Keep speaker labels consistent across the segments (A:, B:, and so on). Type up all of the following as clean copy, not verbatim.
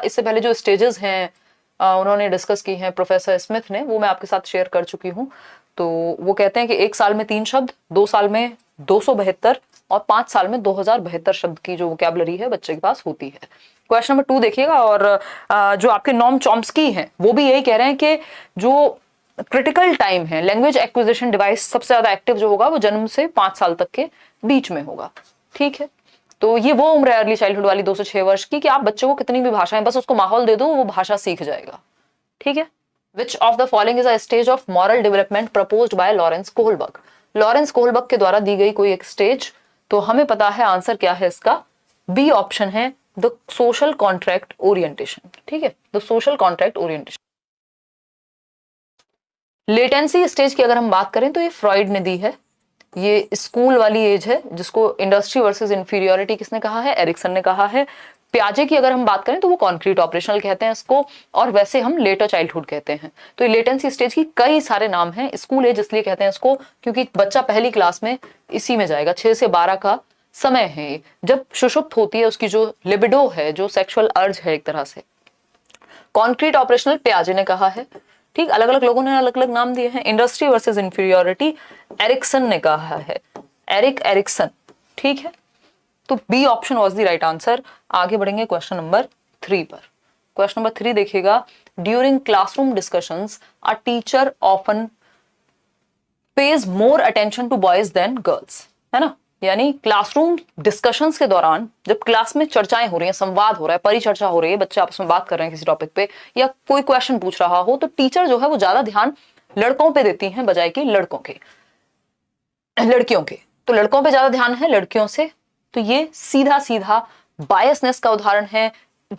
A: इससे पहले जो स्टेजेस हैं उन्होंने डिस्कस की हैं प्रोफेसर स्मिथ ने, वो मैं आपके साथ शेयर कर चुकी हूँ। तो वो कहते हैं कि 1 साल में 3 शब्द, 2 साल में 272 और 5 साल में 2072 शब्द की जो वोकैबुलरी है बच्चे के पास होती है। क्वेश्चन नंबर 2 देखिएगा, और जो आपके नॉम चॉम्स्की हैं वो भी यही कह रहे हैं कि जो क्रिटिकल टाइम है लैंग्वेज एक्विजिशन डिवाइस सबसे ज्यादा एक्टिव जो होगा वो जन्म से 5 साल तक के बीच में होगा। ठीक है, तो ये वो उम्र है अर्ली चाइल्डहुड वाली 2 से 6 वर्ष की कि आप बच्चे को कितनी भी भाषाएं, बस उसको माहौल दे दो वो भाषा सीख जाएगा। ठीक है, which of the following is a stage of moral development proposed by Lawrence Kohlberg. Lawrence Kohlberg के द्वारा दी गई कोई एक स्टेज, तो हमें पता है आंसर क्या है इसका, बी ऑप्शन है द सोशल कॉन्ट्रैक्ट ओरिएंटेशन। ठीक है, the social contract orientation. Latency stage की अगर हम बात करें तो ये फ्रॉइड ने दी है, ये स्कूल वाली एज है जिसको इंडस्ट्री वर्सेस इंफीरियोरिटी किसने कहा है, एरिक्सन ने कहा है। प्याजे की अगर हम बात करें तो वो कॉन्क्रीट ऑपरेशनल कहते हैं इसको, और वैसे हम लेटर चाइल्डहुड कहते हैं। तो ये लेटेंसी स्टेज की कई सारे नाम हैं। स्कूल एज इसलिए कहते हैं इसको क्योंकि बच्चा पहली क्लास में इसी में जाएगा, 6 से 12 का समय है जब सुषुप्त होती है उसकी जो लिबिडो है, जो सेक्सुअल अर्ज है एक तरह से। कॉन्क्रीट ऑपरेशनल प्याजे ने कहा है। ठीक, अलग अलग लोगों ने अलग अलग नाम दिए हैं। इंडस्ट्री वर्सेस इंफीरियोरिटी एरिक्सन ने कहा है, एरिक एरिक्सन। ठीक है, तो B option was the right answer. आगे बढ़ेंगे क्वेश्चन नंबर 3 पर। क्वेश्चन नंबर 3 देखिएगा, during classroom discussions a teacher often pays more attention to boys than girls, है ना। यानी क्लासरूम डिस्कशंस के दौरान जब क्लास में चर्चाएं हो रही हैं, संवाद हो रहा है, परिचर्चा हो रही है, बच्चे आपस में बात कर रहे हैं किसी टॉपिक पे या कोई क्वेश्चन पूछ रहा हो, तो टीचर जो है वो ज्यादा ध्यान लड़कों पे देती हैं बजाय कि लड़कियों के। तो लड़कों पे ज्यादा ध्यान है लड़कियों से, तो ये सीधा सीधा बायसनेस का उदाहरण है,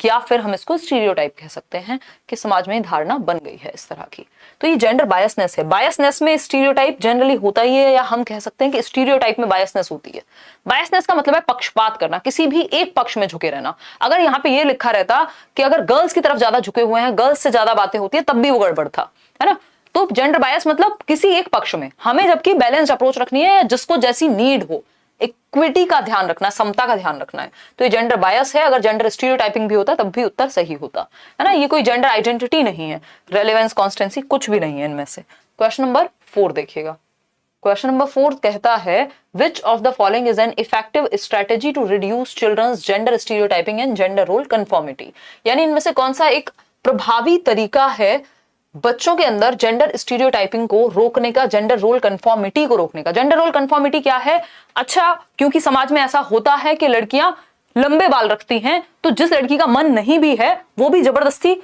A: या फिर हम इसको स्टीरियोटाइप कह सकते हैं कि समाज में धारणा बन गई है इस तरह की। तो ये जेंडर बायसनेस है। बायसनेस में स्टीरियोटाइप जनरली होता ही है, या हम कह सकते हैं कि स्टीरियोटाइप में बायसनेस होती है। बायसनेस का मतलब है पक्षपात करना, किसी भी एक पक्ष में झुके रहना। अगर यहाँ पे ये लिखा रहता कि अगर गर्ल्स की तरफ ज्यादा झुके हुए हैं, गर्ल्स से ज्यादा बातें होती है, तब भी वो गड़बड़ था, है ना। तो जेंडर बायस मतलब किसी एक पक्ष में, हमें जबकि बैलेंस्ड अप्रोच रखनी है, जिसको जैसी नीड हो, इक्विटी का ध्यान रखना है, समता का ध्यान रखना है। तो ये जेंडर बायस है। अगर जेंडर स्टीरियोटाइपिंग भी होता तब भी उत्तर सही होता, है ना। ये कोई जेंडर आइडेंटिटी नहीं है, रेलेवेंस, कॉन्स्टेंसी कुछ भी नहीं है इनमें से। क्वेश्चन नंबर 4 देखिएगा। क्वेश्चन नंबर 4 कहता है, which of the following is an effective strategy to reduce children's gender stereotyping and gender role conformity. यानी इनमें से कौन सा एक प्रभावी तरीका है बच्चों के अंदर जेंडर स्टीरियोटाइपिंग को रोकने का, जेंडर रोल कंफॉर्मिटी को रोकने का। जेंडर रोल कंफॉर्मिटी क्या है? अच्छा, क्योंकि समाज में ऐसा होता है कि लड़कियां लंबे बाल रखती हैं, तो जिस लड़की का मन नहीं भी है वो भी जबरदस्ती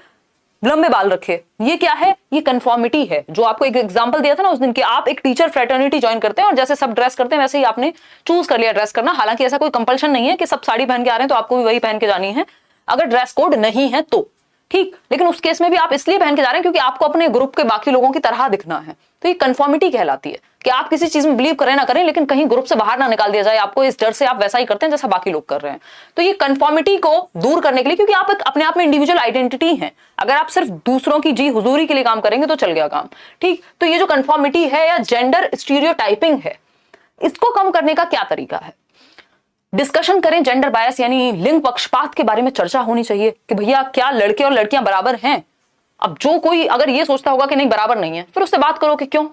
A: लंबे बाल रखे। ये क्या है? ये कंफॉर्मिटी है। जो आपको एक एग्जांपल दिया था ना उस दिन कि आप एक टीचर फ्रेटर्निटी ज्वाइन करते हैं और जैसे सब ड्रेस करते हैं वैसे ही आपने चूज कर लिया ड्रेस करना। हालांकि ऐसा कोई कंपल्शन नहीं है कि सब साड़ी पहन के आ रहे हैं तो आपको भी वही पहन के जानी है, अगर ड्रेस कोड नहीं है तो ठीक। लेकिन उस केस में भी आप इसलिए पहन के जा रहे हैं क्योंकि आपको अपने ग्रुप के बाकी लोगों की तरह दिखना है। तो ये कंफॉर्मिटी कहलाती है कि आप किसी चीज में बिलीव करें ना करें, लेकिन कहीं ग्रुप से बाहर ना निकाल दिया जाए आपको, इस डर से आप वैसा ही करते हैं जैसा बाकी लोग कर रहे हैं। तो ये कंफॉर्मिटी को दूर करने के लिए, क्योंकि आप एक अपने आप में इंडिविजुअल आइडेंटिटी हैं, अगर आप सिर्फ दूसरों की जी हुजूरी के लिए काम करेंगे तो चल गया काम, ठीक। तो ये जो कंफॉर्मिटी है या जेंडर स्टीरियोटाइपिंग है, इसको कम करने का क्या तरीका है? डिस्कशन करें जेंडर बायस यानी लिंग पक्षपात के बारे में चर्चा होनी चाहिए कि भैया क्या लड़के और लड़कियां बराबर हैं। अब जो कोई अगर ये सोचता होगा कि नहीं बराबर नहीं है, फिर उससे बात करो कि क्यों,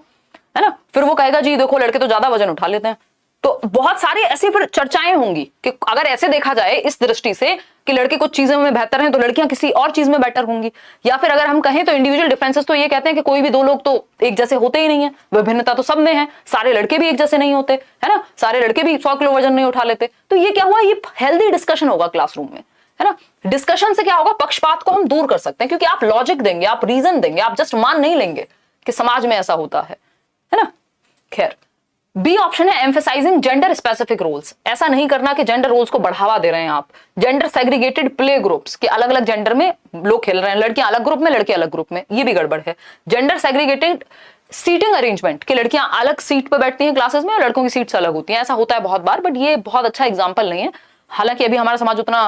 A: है ना। फिर वो कहेगा जी देखो लड़के तो ज्यादा वजन उठा लेते हैं। तो बहुत सारी ऐसी फिर चर्चाएं होंगी कि अगर ऐसे देखा जाए इस दृष्टि से कि लड़के कुछ चीजों में बेहतर हैं तो लड़कियां किसी और चीज में बेटर होंगी। या फिर अगर हम कहें तो इंडिविजुअल डिफरेंसेस, तो ये कहते हैं कि कोई भी दो लोग तो एक जैसे होते ही नहीं है, विभिन्नता तो सब में है। सारे लड़के भी एक जैसे नहीं होते, है ना, सारे लड़के भी 100 किलो वजन नहीं उठा लेते। तो ये क्या हुआ, ये हेल्दी डिस्कशन होगा क्लासरूम में, है ना। डिस्कशन से क्या होगा, पक्षपात को हम दूर कर सकते हैं क्योंकि आप लॉजिक देंगे, आप रीजन देंगे, आप जस्ट मान नहीं लेंगे कि समाज में ऐसा होता है ना। खैर, बी ऑप्शन है एम्फेसाइजिंग जेंडर स्पेसिफिक रोल्स। ऐसा नहीं करना कि जेंडर रोल्स को बढ़ावा दे रहे हैं आप। जेंडर सेग्रीगेटेड प्ले ग्रुप्स के अलग अलग जेंडर में लोग खेल रहे हैं, लड़कियां अलग ग्रुप में लड़के अलग ग्रुप में, ये भी गड़बड़ है। जेंडर सेग्रीगेटेड सीटिंग अरेंजमेंट कि लड़कियां अलग सीट पर बैठती हैं क्लासेस में और लड़कों की सीट्स अलग होती हैं, ऐसा होता है बहुत बार, बट ये बहुत अच्छा एग्जाम्पल नहीं है। हालांकि अभी हमारा समाज उतना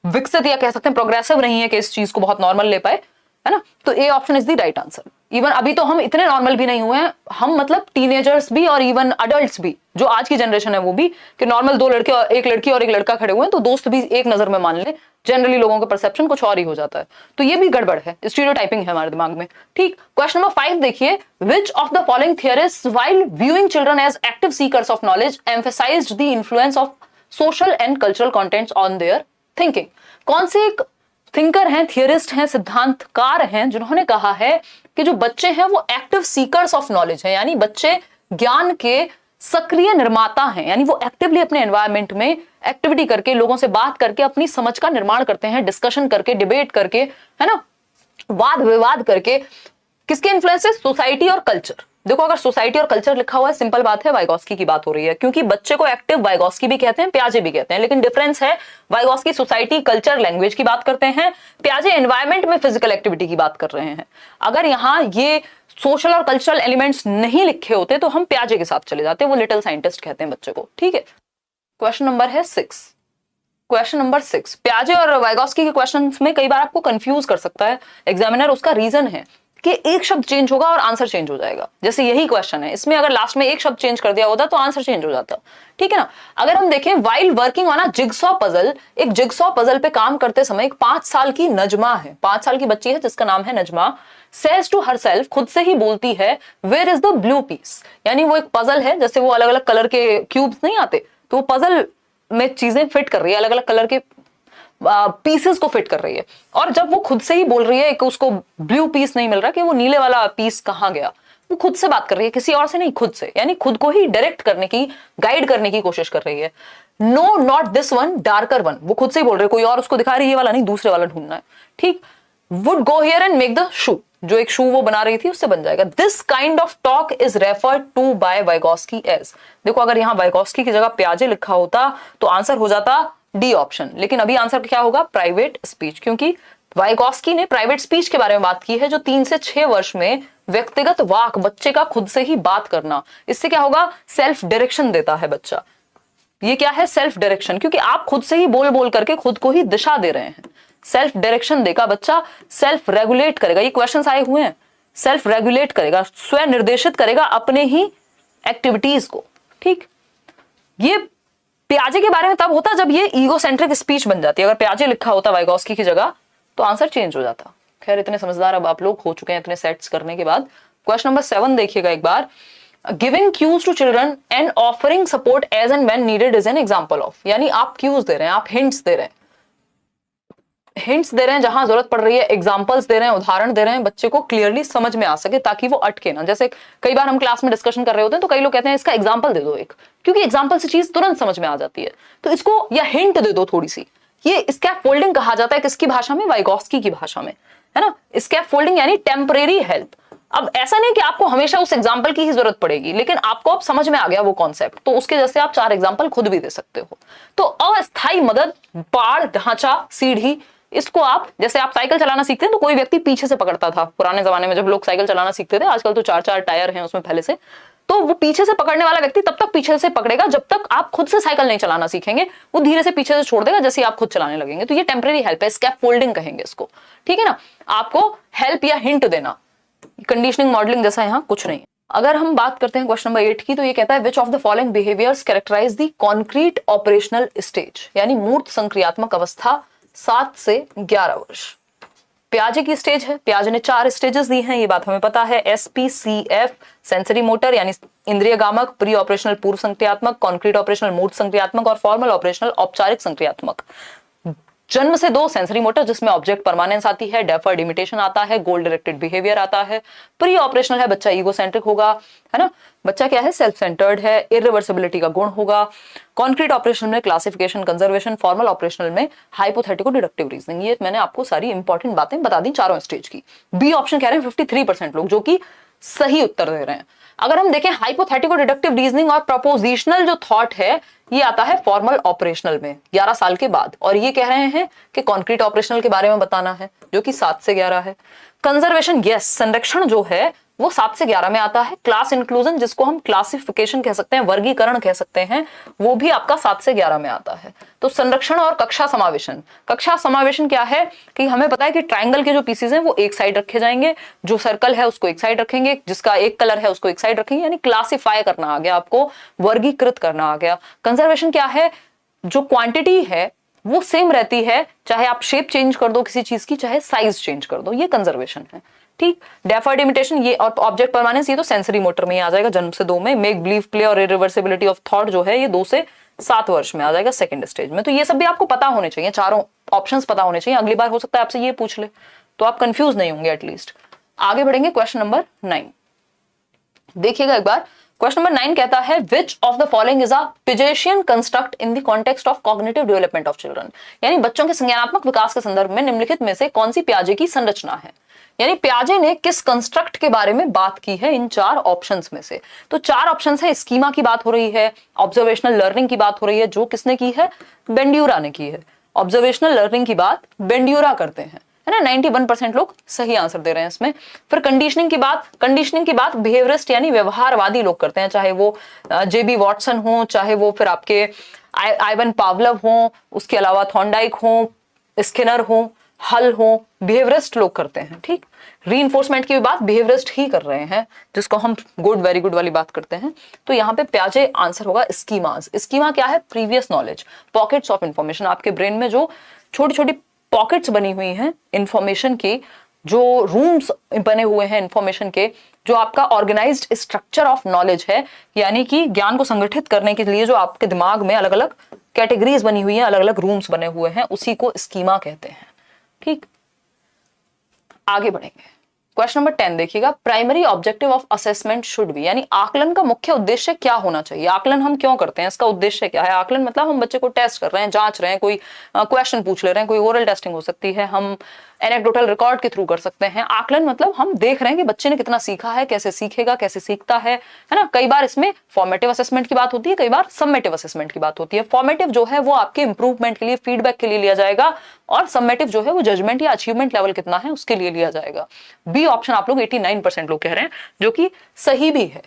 A: विकसित या कह सकते हैं प्रोग्रेसिव नहीं है कि इस चीज को बहुत नॉर्मल ले पाए। है ना। तो A option is the right answer. Even अभी तो हम इतने नॉर्मल भी नहीं हुए हैं, हम मतलब टीनेजर्स भी और इवन अडल्ट्स भी, जो आज की जनरेशन है वो भी, कि नॉर्मल दो लड़के और एक लड़की और एक लड़का खड़े हुए हैं तो दोस्त भी एक नजर में मान ले, जनरली लोगों का परसेप्शन कुछ और ही हो जाता है। तो ये भी गड़बड़ है, स्टीरियोटाइपिंग है हमारे दिमाग में। ठीक, क्वेश्चन नंबर 5 देखिए, which of the following theorist while viewing children as active seekers of knowledge emphasised the influence of social and cultural contents on their thinking. कौन से एक थिंकर हैं, थियरिस्ट हैं, सिद्धांतकार हैं जिन्होंने कहा है कि जो बच्चे हैं वो एक्टिव सीकर्स ऑफ नॉलेज हैं, यानी बच्चे ज्ञान के सक्रिय निर्माता हैं, यानी वो एक्टिवली अपने एनवायरनमेंट में एक्टिविटी करके, लोगों से बात करके अपनी समझ का निर्माण करते हैं, डिस्कशन करके, डिबेट करके, है ना, वाद विवाद करके। किसके इन्फ्लुएंस से? सोसाइटी और कल्चर। देखो अगर सोसाइटी और कल्चर लिखा हुआ है, सिंपल बात है वाइगोस्की की बात हो रही है, क्योंकि बच्चे को एक्टिव वाइगोस्की भी कहते हैं, पियाजे भी कहते हैं, लेकिन डिफरेंस है, वाइगोस्की सोसाइटी, कल्चर, लैंग्वेज की बात करते हैं, पियाजे एनवायरमेंट में फिजिकल एक्टिविटी की बात कर रहे हैं। अगर यहाँ ये सोशल और कल्चरल एलिमेंट्स नहीं लिखे होते तो हम पियाजे के साथ चले जाते, वो लिटिल साइंटिस्ट कहते हैं बच्चे को। ठीक है, क्वेश्चन नंबर है 6। क्वेश्चन नंबर 6, पियाजे और वाइगोस्की के क्वेश्चंस में कई बार आपको कंफ्यूज कर सकता है एग्जामिनर। उसका रीजन है कि एक शब्द चेंज होगा और आंसर चेंज हो जाएगा। जैसे यही क्वेश्चन है, इसमें अगर लास्ट में एक शब्द चेंज कर दिया होता तो आंसर चेंज हो जाता। ठीक है ना। अगर हम देखें, while working on a jigsaw puzzle, एक जिगसॉ पजल पे काम करते समय एक 5 साल की नजमा है, 5 साल की बच्ची है जिसका नाम है नजमा, सेज टू हरसेल्फ, खुद से ही बोलती है, where is the blue piece. यानी वो एक पजल है, जैसे वो अलग अलग कलर के क्यूब्स नहीं आते, तो वो पजल में चीजें फिट कर रही है, अलग अलग कलर के पीसेस को फिट कर रही है। और जब वो खुद से ही बोल रही है कि उसको ब्लू पीस नहीं मिल रहा, कि वो नीले वाला पीस कहाँ गया, वो खुद से बात कर रही है, किसी और से नहीं, खुद से, यानी खुद को ही डायरेक्ट करने की, गाइड करने की कोशिश कर रही है। No not this one, darker one, वो खुद से ही बोल रही है, कोई और उसको दिखा रही है, ये वाला नहीं, दूसरे वाला ढूंढना है। ठीक, would go here and make the shoe, जो एक शू वो बना रही थी उससे बन जाएगा। This kind of talk is referred to by Vygotsky as. देखो अगर यहाँ वाइगोस्की की जगह पियाजे लिखा होता तो आंसर हो जाता डी ऑप्शन, लेकिन अभी आंसर क्या होगा? प्राइवेट स्पीच, क्योंकि वाइगोस्की ने प्राइवेट स्पीच के बारे में बात की है, जो 3 से 6 वर्ष में व्यक्तिगत वाक, बच्चे का खुद से ही बात करना, इससे क्या होगा? सेल्फ डायरेक्शन देता है बच्चा। ये क्या है? सेल्फ डायरेक्शन, क्योंकि आप खुद से ही बोल बोल करके खुद को ही दिशा दे रहे हैं। सेल्फ डायरेक्शन देगा बच्चा, सेल्फ रेगुलेट करेगा, ये क्वेश्चंस आए हुए हैं, सेल्फ रेगुलेट करेगा, स्वयं निर्देशित करेगा अपने ही एक्टिविटीज को। ठीक, ये पियाजे के बारे में तब होता जब ये ईगोसेंट्रिक स्पीच बन जाती है। अगर पियाजे लिखा होता वाइगोस्की की जगह तो आंसर चेंज हो जाता। खैर इतने समझदार अब आप लोग हो चुके हैं इतने सेट्स करने के बाद। क्वेश्चन नंबर 7 देखिएगा एक बार, giving cues to children and offering support as and when needed is an example of. यानी आप क्यूज दे रहे हैं, आप हिंट्स दे रहे हैं, हिंट्स दे रहे हैं जहां जरूरत पड़ रही है, एग्जांपल्स दे रहे हैं, उदाहरण दे रहे हैं, बच्चे को क्लियरली समझ में आ सके ताकि वो अटके ना। जैसे कई बार हम क्लास में डिस्कशन कर रहे होते हैं तो कई लोग कहते हैं इसका एग्जांपल दे दो एक, क्योंकि एग्जांपल से चीज तुरंत समझ में आ जाती है, तो इसको या हिंट दे दो थोड़ी सी। ये स्कैफोल्डिंग कहा जाता है, किसकी भाषा में? वाइगोस्की की भाषा में, है ना। स्कैफोल्डिंग यानी टेम्परेरी हेल्प। अब ऐसा नहीं कि आपको हमेशा उस एग्जाम्पल की ही जरूरत पड़ेगी, लेकिन आपको अब समझ में आ गया वो कॉन्सेप्ट, तो उसके जैसे आप 4 एग्जाम्पल खुद भी दे सकते हो। तो अस्थायी मदद, पाड़, ढांचा, सीढ़ी, इसको आप, जैसे आप साइकिल चलाना सीखते हैं तो कोई व्यक्ति पीछे से पकड़ता था पुराने जमाने में, जब लोग साइकिल चलाना सीखते थे, आजकल तो 4-4 टायर हैं उसमें पहले से, तो वो पीछे से पकड़ने वाला व्यक्ति तब तक पीछे से पकड़ेगा जब तक आप खुद से साइकिल नहीं चलाना सीखेंगे, वो धीरे से पीछे से छोड़ देगा जैसे आप खुद चलाने लगेंगे। तो ये टेम्परेरी हेल्प है, स्कैफोल्डिंग कहेंगे इसको। ठीक है ना, आपको हेल्प या हिंट देना, कंडीशनिंग मॉडलिंग जैसा यहाँ कुछ नहीं है। अगर हम बात करते हैं क्वेश्चन नंबर 8 की, तो ये कहता है which of the following behaviours characterise the concrete operational stage, यानी मूर्त संक्रियात्मक अवस्था 7 से 11 वर्ष। पियाजे की स्टेज है, पियाजे ने 4 स्टेजेस दी हैं, ये बात हमें पता है, SPCF, सेंसरी मोटर यानी इंद्रिय गामक, प्री ऑपरेशनल पूर्व संक्रियात्मक, कॉन्क्रीट ऑपरेशनल मूर्त संक्रियात्मक और फॉर्मल ऑपरेशनल औपचारिक संक्रियात्मक। जन्म से 2 सेंसरी मोटर जिसमें ऑब्जेक्ट परमानेंस आती है, डेफर्ड इमिटेशन आता है, गोल डायरेक्टेड बिहेवियर आता है। प्री ऑपरेशनल है, बच्चा ईगोसेंट्रिक होगा, है ना, बच्चा क्या है? सेल्फ सेंटर्ड है, इरिवर्सिबिलिटी का गुण होगा। कॉन्क्रीट ऑपरेशनल में क्लासिफिकेशन, कंजर्वेशन, फॉर्मल ऑपरेशनल में हाइपोथेटिको डिडक्टिव रीजनिंग। ये मैंने आपको सारी इंपॉर्टेंट बातें बता दी चारों स्टेज की। बी ऑप्शन कह रहे हैं 53% लोग, जो कि सही उत्तर दे रहे हैं। अगर हम देखें हाइपोथेटिको डिडक्टिव रीजनिंग और प्रपोजिशनल जो थॉट है, ये आता है फॉर्मल ऑपरेशनल में 11 साल के बाद, और ये कह रहे हैं कि कॉन्क्रीट ऑपरेशनल के बारे में बताना है, जो कि 7 से 11 है। कंजर्वेशन, यस, संरक्षण जो है वो 7 से 11 में आता है। क्लास इंक्लूजन, जिसको हम क्लासिफिकेशन कह सकते हैं, वर्गीकरण कह सकते हैं, वो भी आपका 7 से 11 में आता है। तो संरक्षण और कक्षा समावेशन, कक्षा समावेशन क्या है कि हमें पता है कि ट्राइंगल के जो पीसेज हैं वो एक साइड रखे जाएंगे, जो सर्कल है उसको एक साइड रखेंगे, जिसका एक कलर है उसको एक साइड रखेंगे, यानी क्लासिफाई करना आ गया, आपको वर्गीकृत करना आ गया। कंजर्वेशन क्या है, जो क्वांटिटी है वो सेम रहती है, चाहे आप शेप चेंज कर दो किसी चीज की, चाहे साइज चेंज कर दो, ये कंजर्वेशन है। ठीक। डेफर्ड इमिटेशन, ये और ऑब्जेक्ट परमानेंस, ये तो सेंसरी मोटर में ही आ जाएगा, जन्म से 2 में। मेक बिलीव प्ले और इरिवर्सिबिलिटी ऑफ थॉट जो है ये 2 से 7 वर्ष में आ जाएगा, सेकंड स्टेज में। तो ये सब भी आपको पता होने चाहिए, चारों ऑप्शंस पता होने चाहिए। अगली बार हो सकता है आपसे ये पूछ ले तो आप कंफ्यूज नहीं होंगे एटलीस्ट। आगे बढ़ेंगे, क्वेश्चन नंबर 9 देखिएगा एक बार। क्वेश्चन नंबर 9 कहता है which of the following is a Piagetian construct in the context of cognitive development of children, यानी बच्चों के संज्ञानात्मक विकास के संदर्भ में निम्नलिखित में से कौन सी पियाजे की संरचना है, यानी पियाजे ने किस कंस्ट्रक्ट के बारे में बात की है इन 4 ऑप्शंस में से। तो 4 ऑप्शंस है, स्कीमा की बात हो रही है, ऑब्जर्वेशनल लर्निंग की बात हो रही है, जो किसने की है, बेंड्यूरा ने की है। ऑब्जर्वेशनल लर्निंग की बात बेंड्यूरा करते हैं, है ना। 91% लोग सही आंसर दे रहे हैं इसमें। फिर कंडीशनिंग की बात बिहेवियरिस्ट यानी व्यवहारवादी लोग करते हैं, चाहे वो जेबी वॉटसन हो, चाहे वो फिर आपके आइवन पावलव हो, उसके अलावा थॉर्नडाइक हो, स्किनर हो, हल हो, बिहेवियरिस्ट लोग करते हैं। ठीक। रीइंफोर्समेंट की भी बात बिहेवियरिस्ट ही कर रहे हैं, जिसको हम गुड वेरी गुड वाली बात करते हैं। तो यहाँ पे पियाजे आंसर होगा स्कीमास। स्कीमा क्या है, previous knowledge, pockets of information, आपके ब्रेन में जो छोटी छोटी पॉकेट्स बनी हुई हैं इंफॉर्मेशन की, जो रूम्स बने हुए हैं इंफॉर्मेशन के, जो आपका ऑर्गेनाइज्ड स्ट्रक्चर ऑफ नॉलेज है, यानी कि ज्ञान को संगठित करने के लिए जो आपके दिमाग में अलग अलग कैटेगरीज बनी हुई हैं, अलग अलग रूम्स बने हुए हैं, उसी को स्कीमा कहते हैं। ठीक। आगे बढ़ेंगे, क्वेश्चन नंबर 10 देखिएगा। Primary objective of assessment should be, यानी आकलन का मुख्य उद्देश्य क्या होना चाहिए। आकलन हम क्यों करते हैं, इसका उद्देश्य क्या है। आकलन मतलब हम बच्चे को टेस्ट कर रहे हैं, जांच रहे हैं, कोई क्वेश्चन पूछ ले रहे हैं, कोई ओरल टेस्टिंग हो सकती है, हम एनेक्डोटल रिकॉर्ड के थ्रू कर सकते हैं। आकलन मतलब हम देख रहे हैं कि बच्चे ने कितना सीखा है, कैसे सीखेगा, कैसे सीखता है ना। कई बार इसमें फॉर्मेटिव असेसमेंट की बात होती है, कई बार सबमेटिव असेसमेंट की बात होती है। फॉर्मेटिव जो है वो आपके इंप्रूवमेंट के लिए, फीडबैक के लिए लिया जाएगा, और सबमेटिव जो है वो जजमेंट या अचीवमेंट लेवल कितना है उसके लिए लिया जाएगा। बी ऑप्शन आप लोग 89% लोग कह रहे हैं, जो कि सही भी है।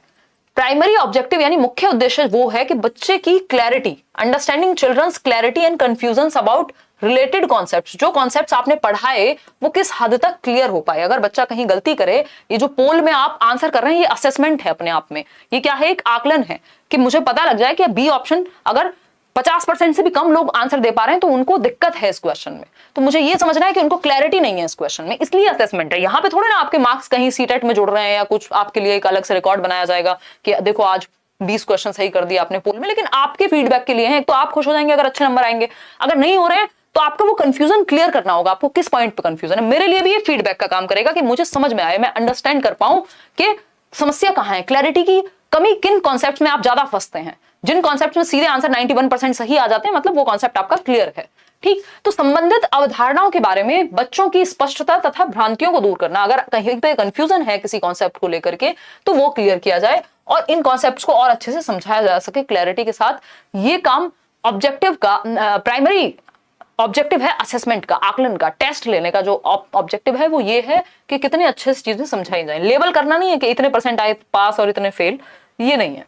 A: प्राइमरी ऑब्जेक्टिव यानी मुख्य उद्देश्य वो है कि बच्चे की clarity, understanding children's clarity and confusions about related concepts, जो कॉन्सेप्ट्स आपने पढ़ाए वो किस हद तक क्लियर हो पाए। अगर बच्चा कहीं गलती करे, ये जो पोल में आप आंसर कर रहे हैं ये असेसमेंट है अपने आप में, ये क्या है, एक आकलन है कि मुझे पता लग जाए कि बी ऑप्शन अगर 50% से भी कम लोग आंसर दे पा रहे हैं तो उनको दिक्कत है इस क्वेश्चन में, तो मुझे ये समझना है कि उनको क्लैरिटी नहीं है इस क्वेश्चन में, इसलिए असेसमेंट है। यहाँ पे थोड़े ना आपके मार्क्स कहीं सीटेट में जुड़ रहे हैं या कुछ आपके लिए एक अलग से रिकॉर्ड बनाया जाएगा कि देखो आज 20 क्वेश्चन सही कर दिए आपने पोल में, लेकिन आपके फीडबैक के लिए है। एक तो आप खुश हो जाएंगे अगर अच्छे नंबर आएंगे, अगर नहीं हो रहे हैं तो आपको वो कंफ्यूजन क्लियर करना होगा, आपको किस पॉइंट पे कंफ्यूजन है। मेरे लिए भी ये फीडबैक का काम करेगा कि मुझे समझ में आए, मैं अंडरस्टैंड कर पाऊं कि समस्या कहां है, क्लैरिटी की कमी किन कॉन्सेप्ट्स में आप ज्यादा फंसते हैं। जिन कॉन्सेप्ट में सीधे आंसर 91% सही आ जाते हैं, मतलब वो कॉन्सेप्ट आपका क्लियर है। ठीक। तो संबंधित अवधारणाओं के बारे में बच्चों की स्पष्टता तथा भ्रांतियों को दूर करना, अगर कहीं पे कंफ्यूजन है किसी कॉन्सेप्ट को लेकर के तो वो क्लियर किया जाए और इन कॉन्सेप्ट्स को और अच्छे से समझाया जा सके क्लैरिटी के साथ। ये काम ऑब्जेक्टिव का, प्राइमरी ऑब्जेक्टिव है असेसमेंट का, आकलन का, टेस्ट लेने का जो ऑब्जेक्टिव है वो ये है कि कितने अच्छे से चीजें समझाई जाए। लेबल करना नहीं है कि इतने % आए पास और इतने फेल, ये नहीं है।